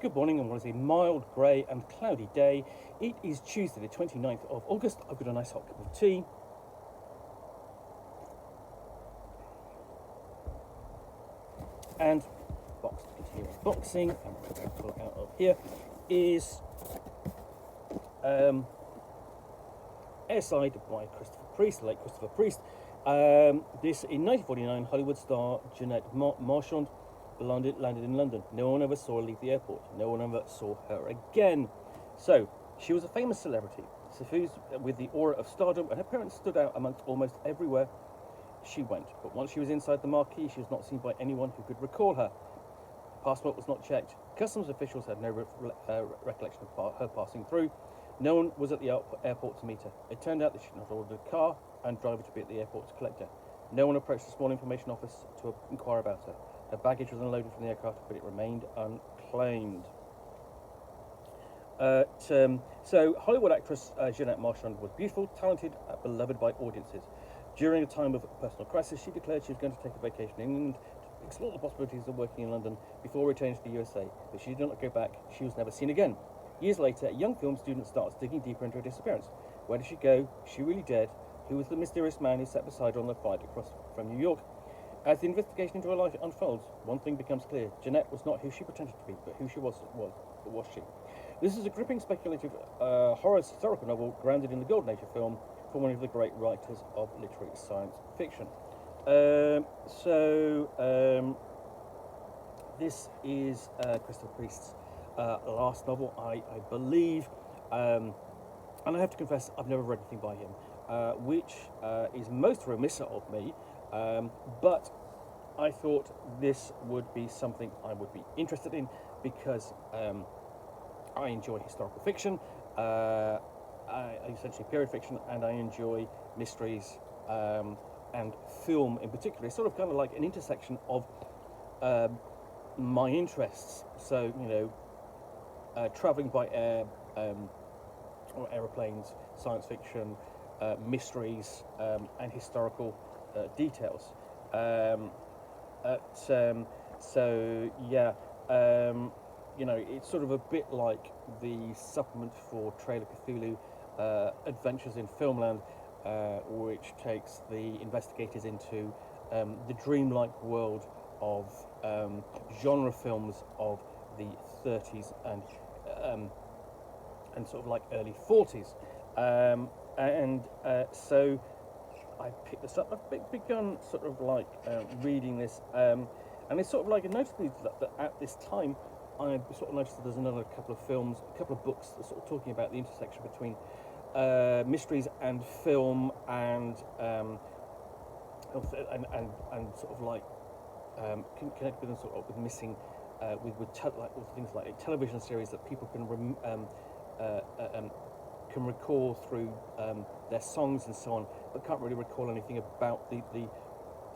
Good morning on what is a mild, grey and cloudy day. It is Tuesday the 29th of August. I've got a nice hot cup of tea. And box to continue unboxing, and what I'm going to pull it out of here is Airside by Christopher Priest, the late Christopher Priest. This, in 1949, Hollywood star Jeanette Marchand landed in London. No one ever saw her leave the airport. No one ever saw her again. So, she was a famous celebrity, suffused with the aura of stardom, and her parents stood out amongst almost everywhere she went. But once she was inside the marquee, she was not seen by anyone who could recall her. Her passport was not checked. Customs officials had no recollection of her passing through. No one was at the airport to meet her. It turned out that she had not ordered a car and driver to be at the airport to collect her. No one approached the small information office to inquire about her. Her baggage was unloaded from the aircraft, but it remained unclaimed. So Hollywood actress Jeanette Marchand was beautiful, talented, beloved by audiences. During a time of personal crisis, she declared she was going to take a vacation in England to explore the possibilities of working in London before returning to the USA. But she did not go back. She was never seen again. Years later, a young film student starts digging deeper into her disappearance. Where did she go? Is she really dead? Who was the mysterious man who sat beside her on the flight across from New York? As the investigation into her life unfolds, one thing becomes clear. Jeanette was not who she pretended to be, but who she was she? This is a gripping speculative horror historical novel grounded in the golden age of film from one of the great writers of literary science fiction. This is Christopher Priest's last novel, I believe, and I have to confess I've never read anything by him, which is most remiss of me, but I thought this would be something I would be interested in because I enjoy historical fiction, essentially period fiction, and I enjoy mysteries and film in particular. It's sort of kind of like an intersection of my interests. So, you know, travelling by air, or aeroplanes, science fiction, mysteries, and historical details. You know, it's sort of a bit like the supplement for Trailer Cthulhu, Adventures in Filmland, which takes the investigators into the dreamlike world of genre films of the 30s and sort of like early 40s. So I picked this up. I've begun sort of like reading this, and it's sort of like a noticeably that at this time I sort of noticed that there's another couple of films, a couple of books that are sort of talking about the intersection between mysteries and film and sort of like connected with them sort of with missing with things like television series that people can recall through their songs and so on, but can't really recall anything about the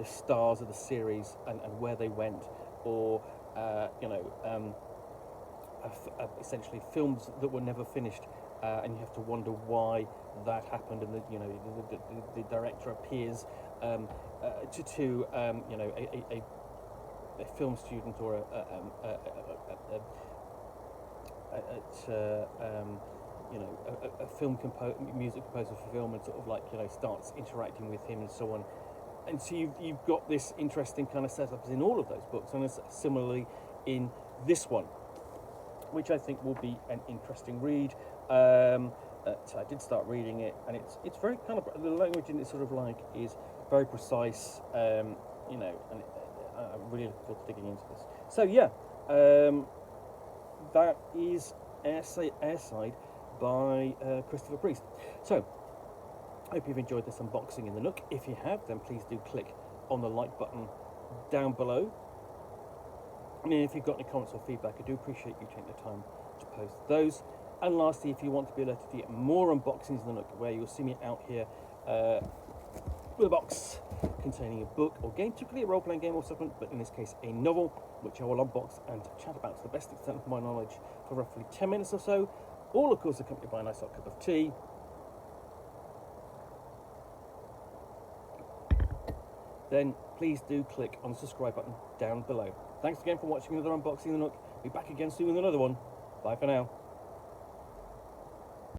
stars of the series and where they went, or essentially films that were never finished, and you have to wonder why that happened. And the director appears to a film student or a film music composer for film, and sort of like starts interacting with him and so on. And so you've got this interesting kind of setups in all of those books, and similarly in this one, which I think will be an interesting read. I did start reading it, and it's very kind of, the language in it sort of like is very precise, and I'm really looking forward to digging into this. So yeah, that is Airside by Christopher Priest. So I hope you've enjoyed this unboxing in the Nook. If you have, then please do click on the like button down below. And if you've got any comments or feedback, I do appreciate you taking the time to post those. And lastly, if you want to be alerted to get more unboxings in the Nook, where you'll see me out here with a box containing a book or game, typically a role-playing game or supplement, but in this case a novel, which I will unbox and chat about to the best extent of my knowledge for roughly 10 minutes or so, all of course accompanied by a nice hot cup of tea. Then please do click on the subscribe button down below. Thanks again for watching another unboxing of the Nook. Be back again soon with another one. Bye for now.